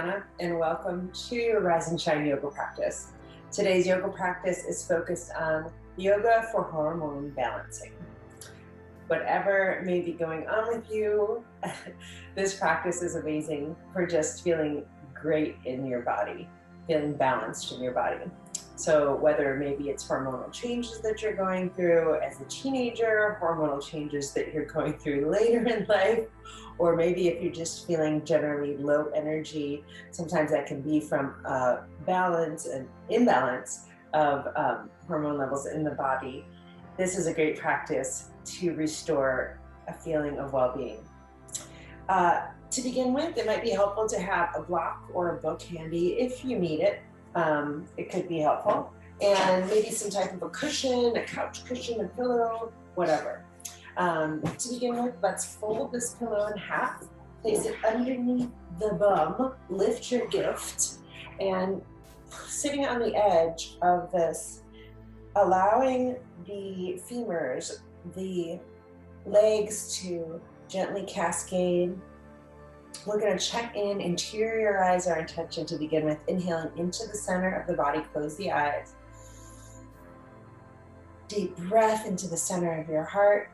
Brianna, and welcome to your Rise and Shine yoga practice. Today's yoga practice is focused on yoga for hormone balancing. Whatever may be going on with you, this practice is amazing for just feeling great in your body, feeling balanced in your body. So whether maybe it's hormonal changes that you're going through as a teenager, hormonal changes that you're going through later in life, or maybe if you're just feeling generally low energy, sometimes that can be from balance and imbalance of hormone levels in the body. This is a great practice to restore a feeling of well-being. To begin with, it might be helpful to have a block or a book handy if you need it. It could be helpful. And maybe some type of a cushion, a couch cushion, a pillow, whatever. To begin with, let's fold this pillow in half, place it underneath the bum, lift your gift, and sitting on the edge of this, allowing the femurs, the legs to gently cascade. We're going to check in, interiorize our intention to begin with, inhaling into the center of the body, close the eyes. Deep breath into the center of your heart.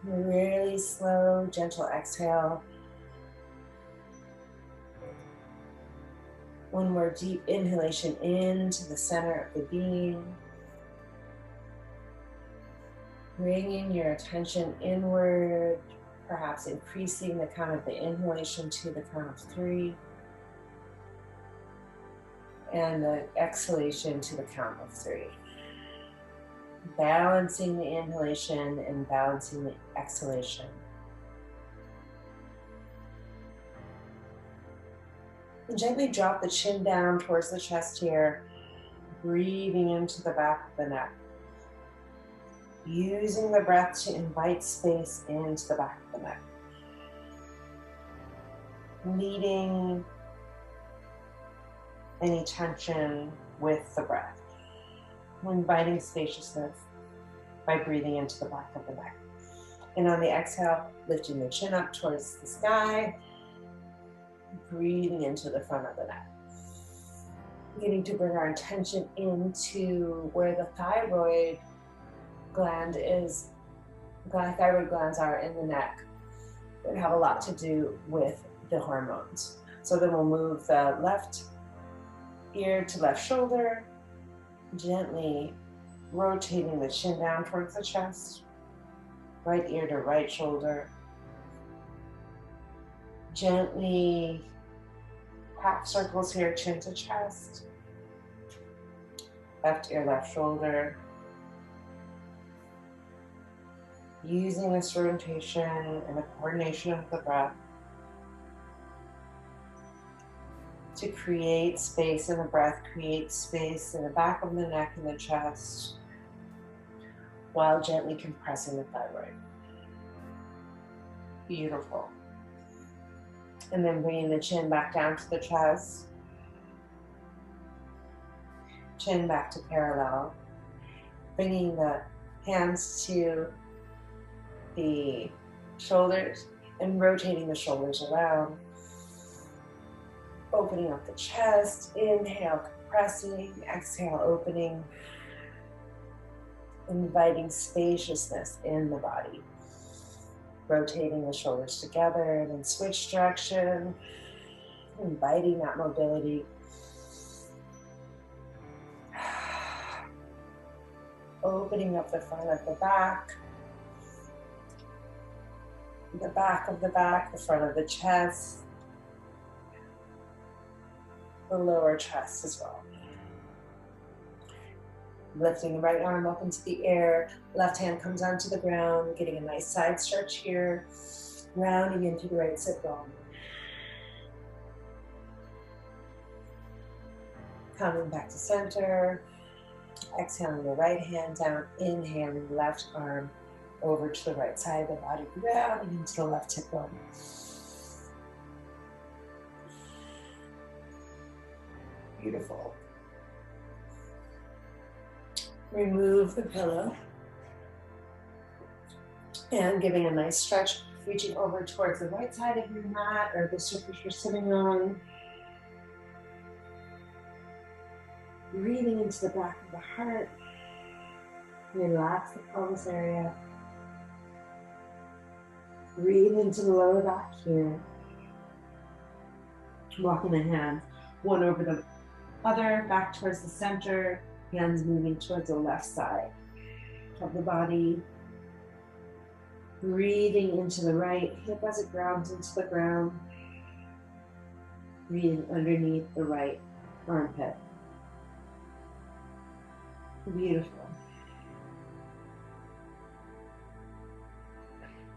Really slow, gentle exhale. One more deep inhalation into the center of the being. Bringing your attention inward, perhaps increasing the count of the inhalation to the count of 3. And the exhalation to the count of 3. Balancing the inhalation and balancing the exhalation. And gently drop the chin down towards the chest here, breathing into the back of the neck. Using the breath to invite space into the back of the neck. Meeting any tension with the breath. Inviting spaciousness by breathing into the back of the neck. And on the exhale, lifting the chin up towards the sky, breathing into the front of the neck. Beginning to bring our attention into where the thyroid gland is, thyroid glands are in the neck that have a lot to do with the hormones. So then we'll move the left ear to left shoulder, gently rotating the chin down towards the chest, right ear to right shoulder, gently half circles here, chin to chest, left ear, left shoulder. Using this rotation and the coordination of the breath to create space in the breath, create space in the back of the neck and the chest while gently compressing the thyroid. Beautiful. And then bringing the chin back down to the chest, chin back to parallel, bringing the hands to the shoulders and rotating the shoulders around. Opening up the chest, inhale, compressing, exhale, opening. Inviting spaciousness in the body. Rotating the shoulders together and then switch direction. Inviting that mobility. Opening up the front of the back. The back of the back, the front of the chest, the lower chest as well. Lifting the right arm up into the air, left hand comes onto the ground, getting a nice side stretch here, rounding into the right sit bone. Coming back to center, exhaling the right hand down, inhaling the left arm over to the right side of the body, rounding into the left hip bone. Beautiful. Remove the pillow and giving a nice stretch, reaching over towards the right side of your mat or the surface you're sitting on. Breathing into the back of the heart. Relax the pelvis area. Breathe into the lower back here. Walking the hands one over the other, back towards the center. Hands moving towards the left side of the body. Breathing into the right hip as it grounds into the ground. Breathing underneath the right armpit. Beautiful.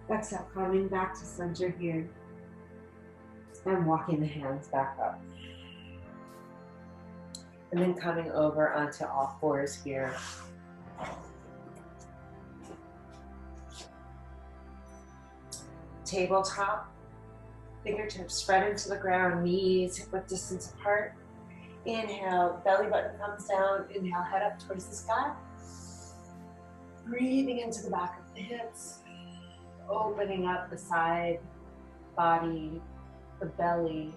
Exhale, coming back to center here. And walking the hands back up. And then coming over onto all fours here. Tabletop, fingertips spread into the ground, knees hip width distance apart. Inhale, belly button comes down. Inhale, head up towards the sky. Breathing into the back of the hips, opening up the side, body, the belly.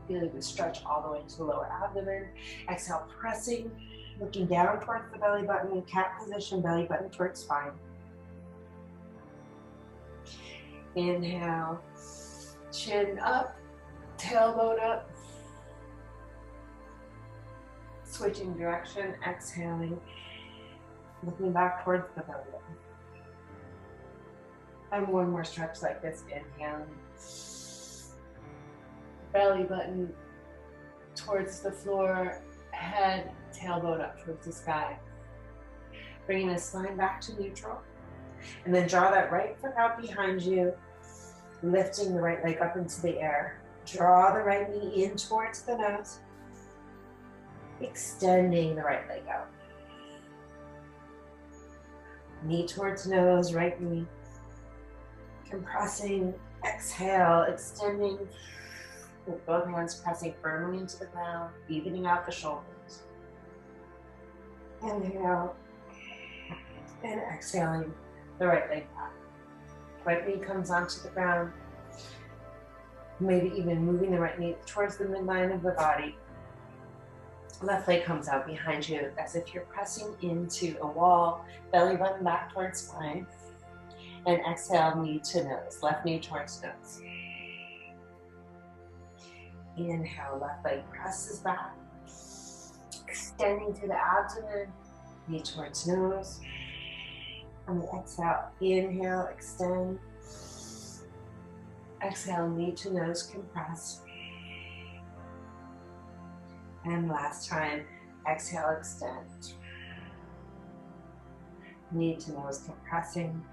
Feeling the stretch all the way to the lower abdomen. Exhale, pressing, looking down towards the belly button in cat position, belly button towards spine. Inhale, chin up, tailbone up. Switching direction, exhaling, looking back towards the belly button. And one more stretch like this, inhaling. Belly button towards the floor, head, tailbone up towards the sky. Bringing the spine back to neutral. And then draw that right foot out behind you, lifting the right leg up into the air. Draw the right knee in towards the nose, extending the right leg out. Knee towards nose, right knee. Compressing, exhale, extending. With both hands pressing firmly into the ground, evening out the shoulders. Inhale, and exhaling the right leg back. Right knee comes onto the ground. Maybe even moving the right knee towards the midline of the body. Left leg comes out behind you as if you're pressing into a wall, belly button back towards spine. And exhale, knee to nose, left knee towards nose. Inhale, left leg presses back, extending through the abdomen, knee towards nose. On the exhale, inhale, extend. Exhale, knee to nose, compress. And last time, exhale, extend. Knee to nose, compressing.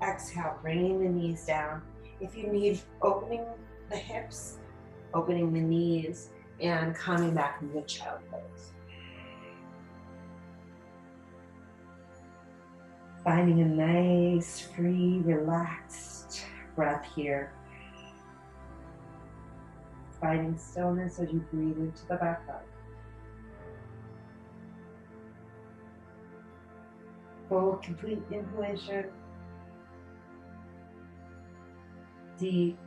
Exhale, bringing the knees down. If you need, opening the hips, opening the knees, and coming back into child pose. Finding a nice, free, relaxed breath here. Finding stillness as you breathe into the back body. Full, complete inhalation. Deep,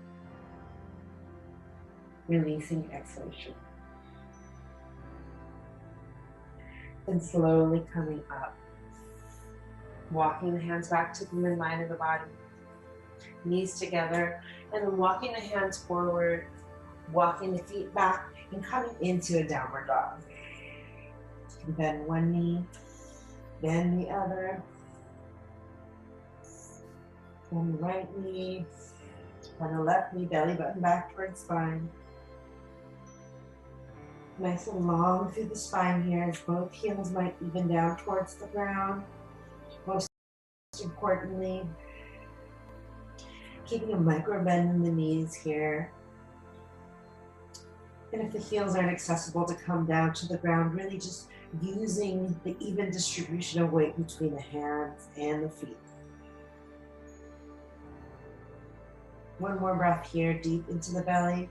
releasing exhalation. And slowly coming up. Walking the hands back to the midline of the body. Knees together. And then walking the hands forward. Walking the feet back and coming into a downward dog. Bend one knee. Bend the other. Bend the right knee. Bend the left knee, belly button back towards spine. Nice and long through the spine here as both heels might even down towards the ground. Most importantly, keeping a micro bend in the knees here. And if the heels aren't accessible to come down to the ground, really just using the even distribution of weight between the hands and the feet. One more breath here, deep into the belly.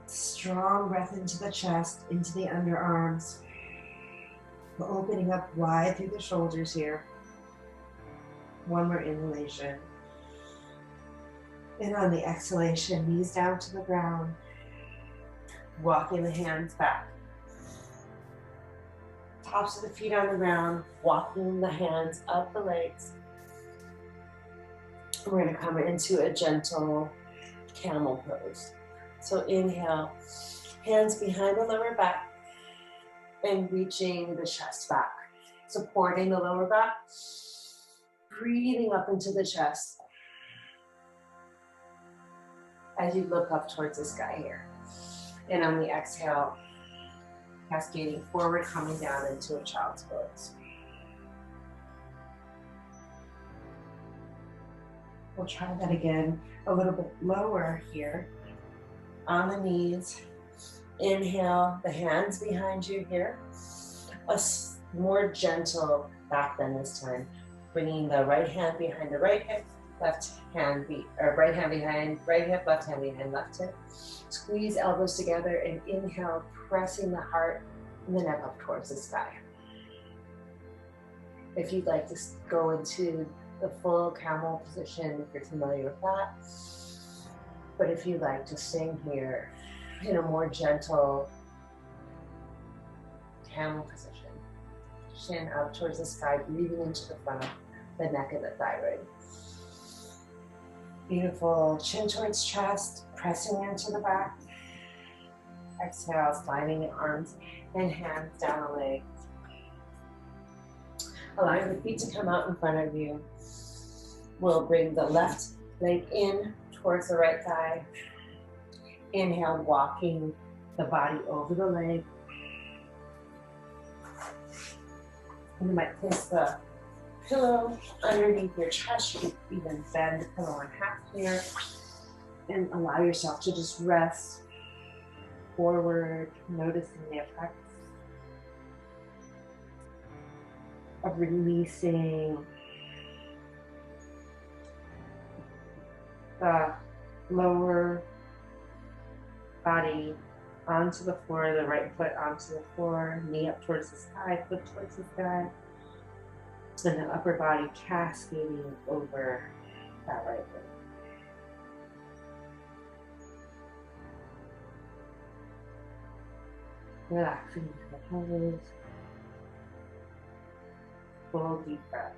Strong breath into the chest, into the underarms. We're opening up wide through the shoulders here. One more inhalation. And on the exhalation, knees down to the ground. Walking the hands back. Tops of the feet on the ground, walking the hands up the legs. We're going to come into a gentle camel pose. So inhale, hands behind the lower back and reaching the chest back, supporting the lower back, breathing up into the chest as you look up towards the sky here. And on the exhale, cascading forward, coming down into a child's pose. We'll try that again a little bit lower here. On the knees, inhale, the hands behind you here. A more gentle back bend this time. Bringing the right hand behind the right hip, right hand behind right hip, left hand behind left hip. Squeeze elbows together and inhale, pressing the heart and the neck up towards the sky. If you'd like to go into the full camel position, if you're familiar with that. But if you'd like to sing here in a more gentle camel position, chin up towards the sky, breathing into the front of the neck and the thyroid. Beautiful, chin towards chest, pressing into the back. Exhale, sliding the arms and hands down the legs. Allowing the feet to come out in front of you. We'll bring the left leg in towards the right thigh. Inhale, walking the body over the leg. You might place the pillow underneath your chest. You can even bend the pillow in half here and allow yourself to just rest forward, noticing the effects of releasing the lower body onto the floor, the right foot onto the floor, knee up towards the sky, foot towards the sky, and the upper body cascading over that right foot. Relaxing into the pelvis. Full deep breath.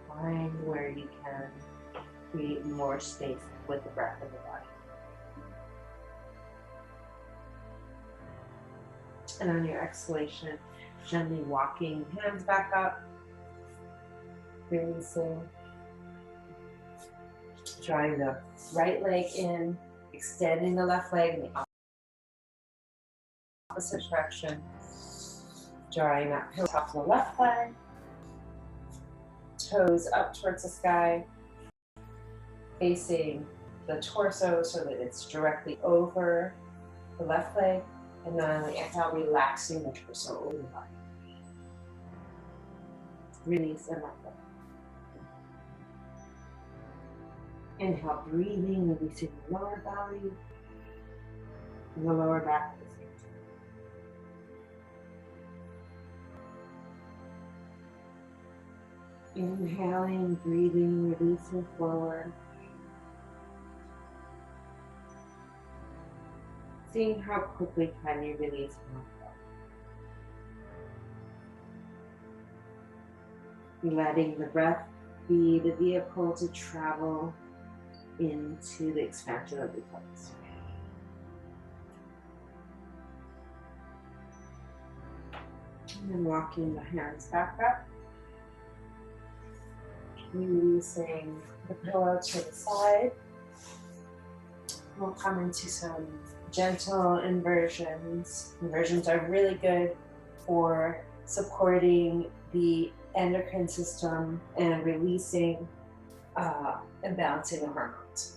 Find where you can create more space with the breath of the body. And on your exhalation, gently walking hands back up, releasing. Drawing the right leg in, extending the left leg in the opposite direction. Drawing that pillow top to the left leg. Toes up towards the sky. Facing the torso so that it's directly over the left leg. And then on the exhale, relaxing the torso over the body. Release and let go. Inhale, breathing, releasing the lower belly and the lower back at the same time. Inhaling, breathing, releasing forward. Seeing how quickly can you release more. Letting the breath be the vehicle to travel into the expansion of the pelvis. And then walking the hands back up. Releasing the pillow to the side. We'll come into some gentle inversions. Inversions are really good for supporting the endocrine system and releasing and balancing the hormones.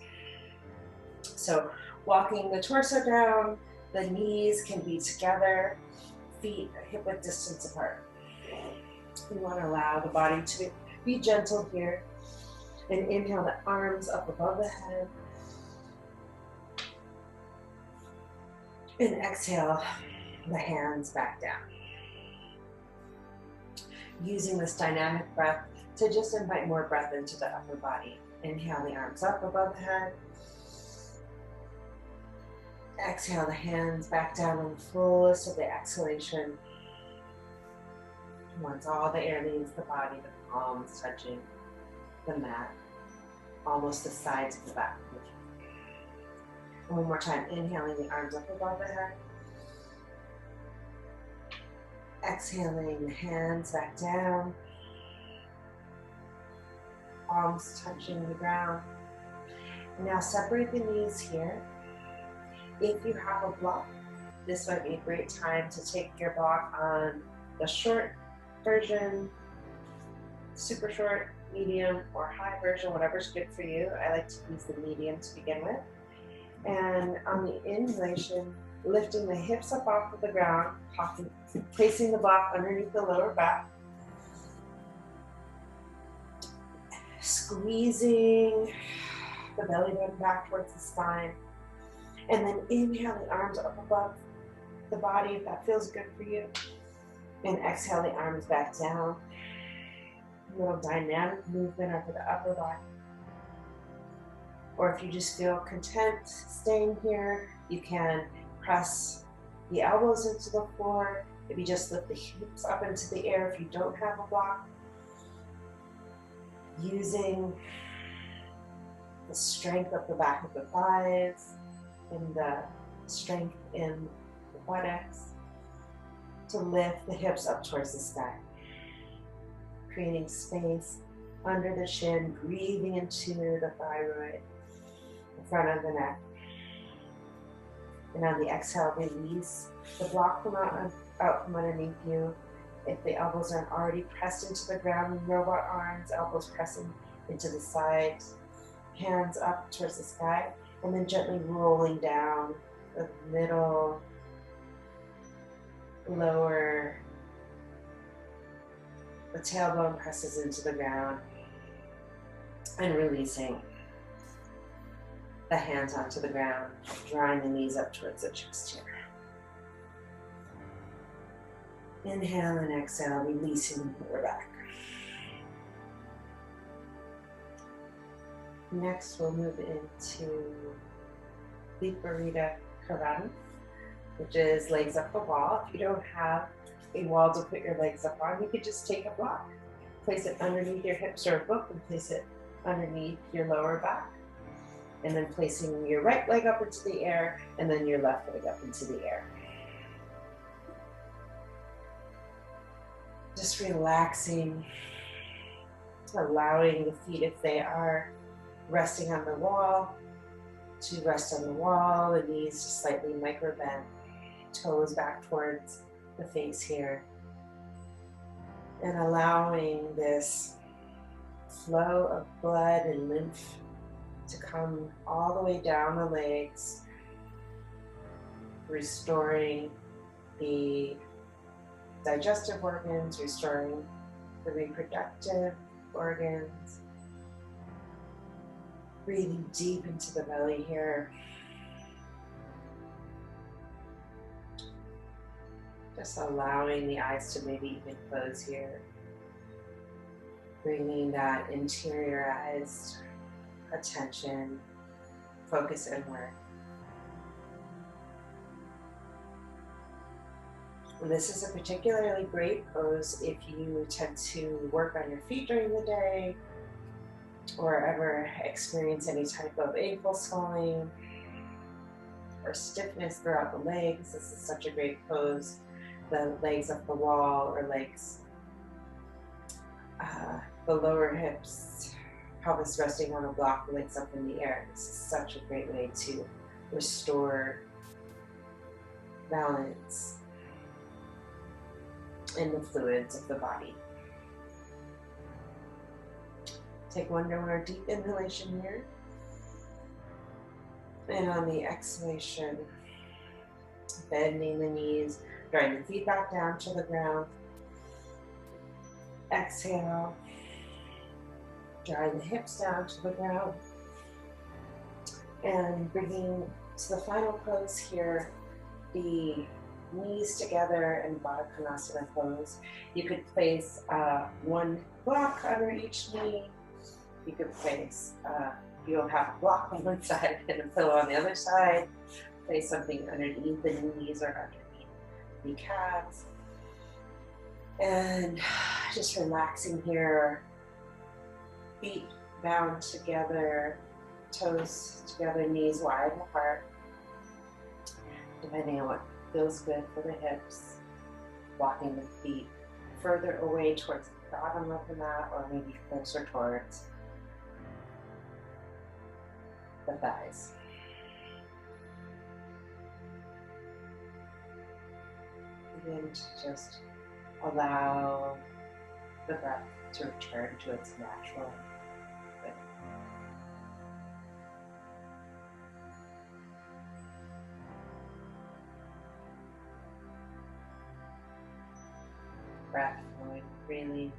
So walking the torso down, the knees can be together, feet hip width distance apart. We want to allow the body to be gentle here and inhale the arms up above the head. And exhale the hands back down. Using this dynamic breath to just invite more breath into the upper body. Inhale the arms up above the head. Exhale the hands back down on the fullest of the exhalation. Once all the air leaves the body, the palms touching the mat, almost the sides of the back. And one more time, inhaling the arms up above the head. Exhaling the hands back down, palms touching the ground. Now separate the knees here. If you have a block, this might be a great time to take your block on the short version, super short, medium, or high version, whatever's good for you. I like to use the medium to begin with. And on the inhalation, lifting the hips up off of the ground, placing the block underneath the lower back, squeezing the belly button back towards the spine, and then inhale the arms up above the body if that feels good for you, and exhale the arms back down. A little dynamic movement over the upper body. Or if you just feel content staying here, you can press the elbows into the floor. Maybe just lift the hips up into the air if you don't have a block. Using the strength of the back of the thighs and the strength in the buttocks to lift the hips up towards the sky. Creating space under the shin, breathing into the thyroid, the front of the neck. And on the exhale, release the block from out from underneath you. If the elbows aren't already pressed into the ground, robot arms, elbows pressing into the sides, hands up towards the sky, and then gently rolling down the middle, lower, the tailbone presses into the ground, and releasing the hands onto the ground, drawing the knees up towards the chest here. Inhale and exhale, releasing the lower back. Next, we'll move into Viparita Karate, which is legs up the wall. If you don't have a wall to put your legs up on, you could just take a block, place it underneath your hips or a book, and place it underneath your lower back. And then placing your right leg up into the air, and then your left leg up into the air. Just relaxing, allowing the feet, if they are resting on the wall, to rest on the wall, the knees just slightly micro bend, toes back towards the face here. And allowing this flow of blood and lymph to come all the way down the legs, restoring the digestive organs, restoring the reproductive organs. Breathing deep into the belly here. Just allowing the eyes to maybe even close here. Bringing that interiorized attention, focus inward. And this is a particularly great pose if you tend to work on your feet during the day or ever experience any type of ankle swelling or stiffness throughout the legs. This is such a great pose. The legs up the wall or legs, the lower hips, pelvis resting on a block, legs up in the air. This is such a great way to restore balance in the fluids of the body. Take one more deep inhalation here. And on the exhalation, bending the knees, drawing the feet back down to the ground. Exhale, drawing the hips down to the ground. And bringing to the final pose here, the knees together in Baddha Konasana pose. You could place one block under each knee. You could place, you'll have a block on one side and a pillow on the other side. Place something underneath the knees or underneath the calves. And just relaxing here. Feet bound together, toes together, knees wide apart. Depending on what feels good for the hips. Walking the feet further away towards the bottom of the mat or maybe closer towards the thighs. Begin to just allow the breath to return to its natural rhythm. Breath flowing freely.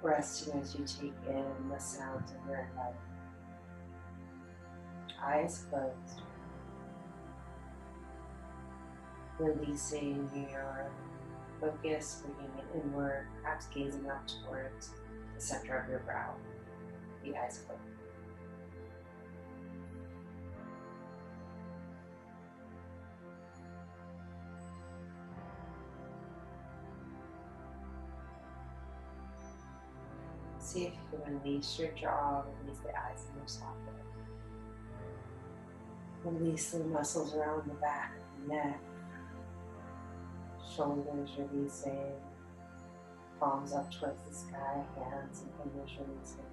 Resting as you take in the sounds of your environment. Eyes closed. Releasing your focus, bringing it inward, perhaps gazing up towards the center of your brow. The eyes closed. See if you can release your jaw, release the eyes in your socket. Release the muscles around the back of the neck. Shoulders releasing. Palms up towards the sky, hands and fingers releasing.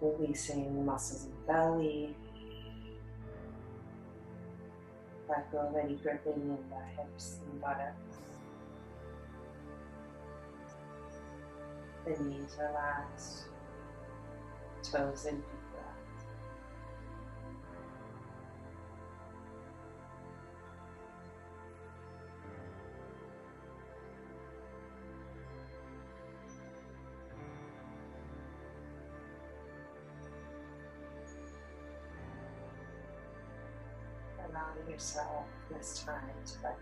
Releasing the muscles in the belly. Let go of any gripping in the hips and buttocks. The knees relax, toes and feet relax. Allowing yourself this time to let go.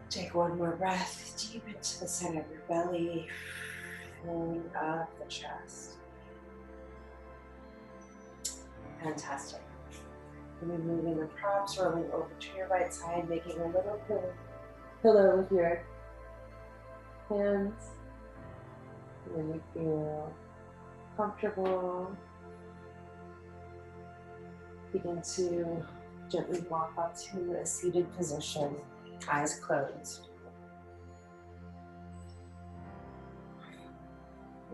Take one more breath deep into the center of your belly, filling up the chest. Fantastic. And then moving the props, rolling over to your right side, making a little pillow with your hands. And when you feel comfortable, begin to gently walk up to a seated position. Eyes closed.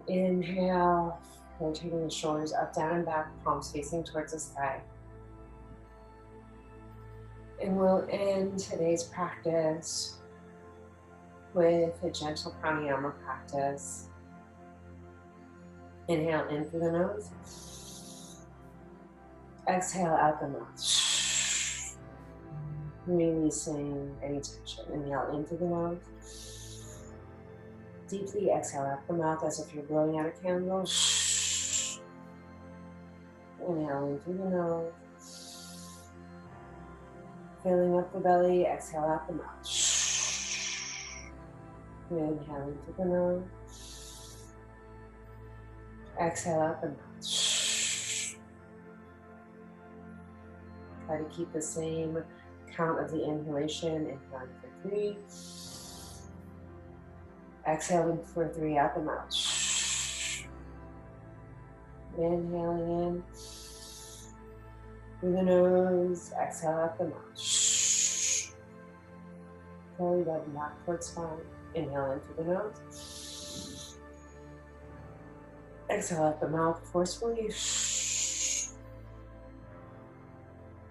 Inhale, rotating the shoulders up, down, and back, palms facing towards the sky. And we'll end today's practice with a gentle pranayama practice. Inhale in through the nose. Exhale out the mouth. Releasing any tension. Inhale in through the nose. Deeply exhale out the mouth as if you're blowing out a candle. Inhale in through the nose. Filling up the belly, exhale out the mouth. Inhale in through the nose. Exhale out the mouth. Try to keep the same count of the inhalation. Inhaling for 3. Exhaling for 3 out the mouth. Inhaling in through the nose. Exhale out the mouth. Carry that back towards spine. Inhale in through the nose. Exhale out the mouth forcefully.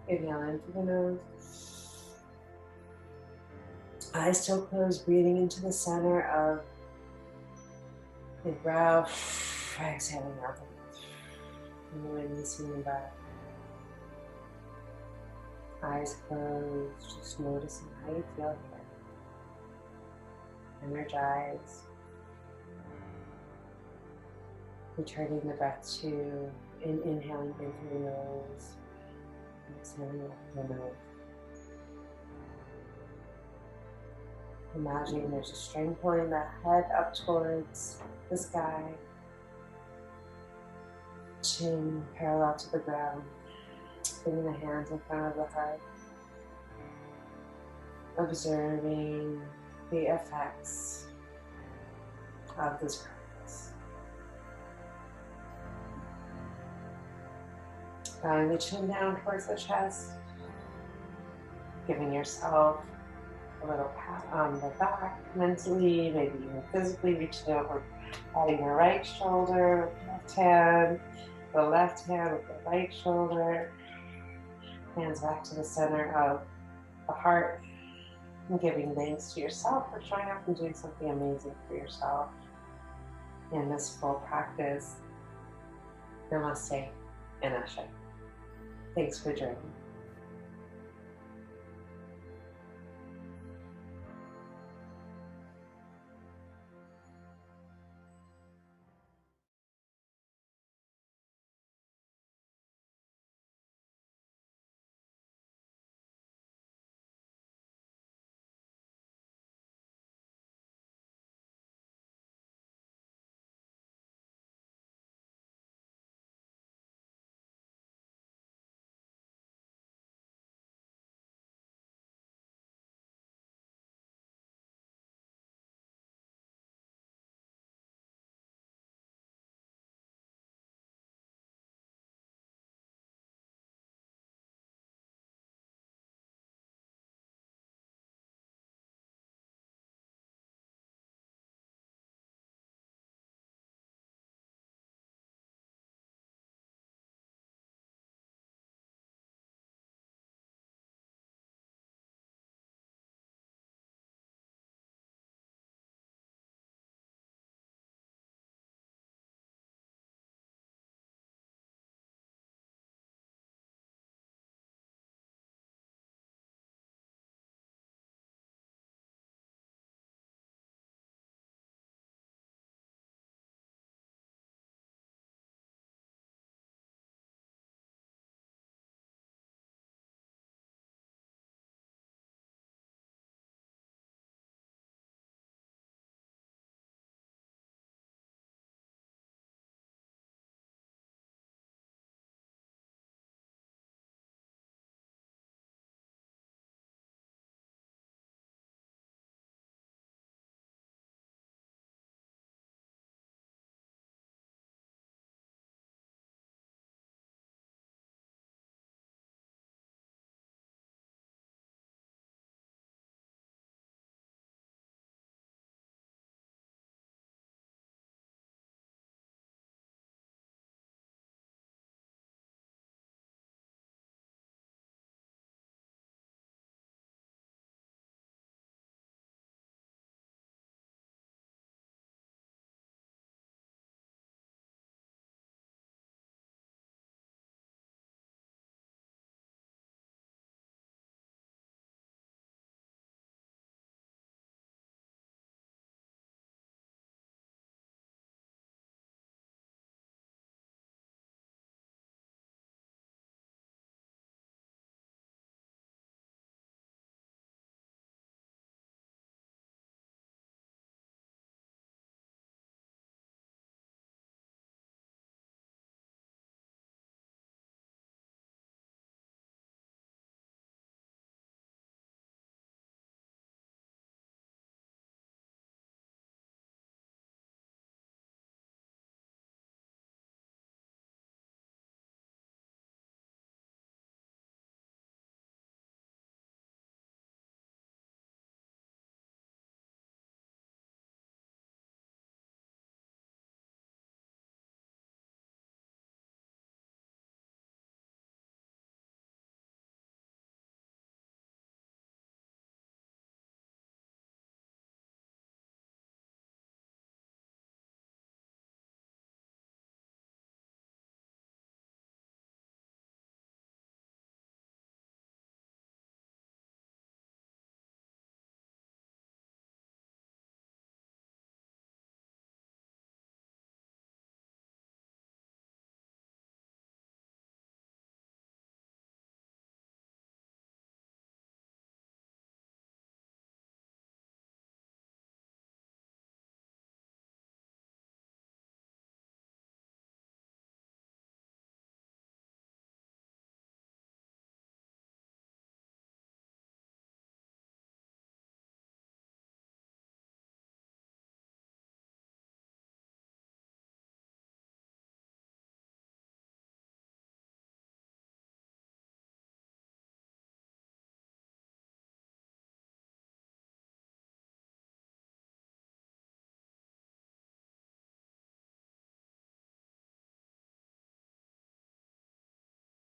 Inhale in through the nose. Eyes still closed, breathing into the center of the brow, exhaling out and releasing the breath. Eyes closed, just noticing how you feel here. Energized. Returning the breath to inhaling in through the nose, and exhaling out through the mouth. Imagining there's a string pulling the head up towards the sky, chin parallel to the ground, bringing the hands in front of the heart, observing the effects of this practice. Bowing the chin down towards the chest, giving yourself a little pat on the back mentally, maybe even physically, reaching over, patting the right shoulder with the left hand with the right shoulder, hands back to the center of the heart, and giving thanks to yourself for showing up and doing something amazing for yourself in this full practice. Namaste and Ashe. Thanks for joining.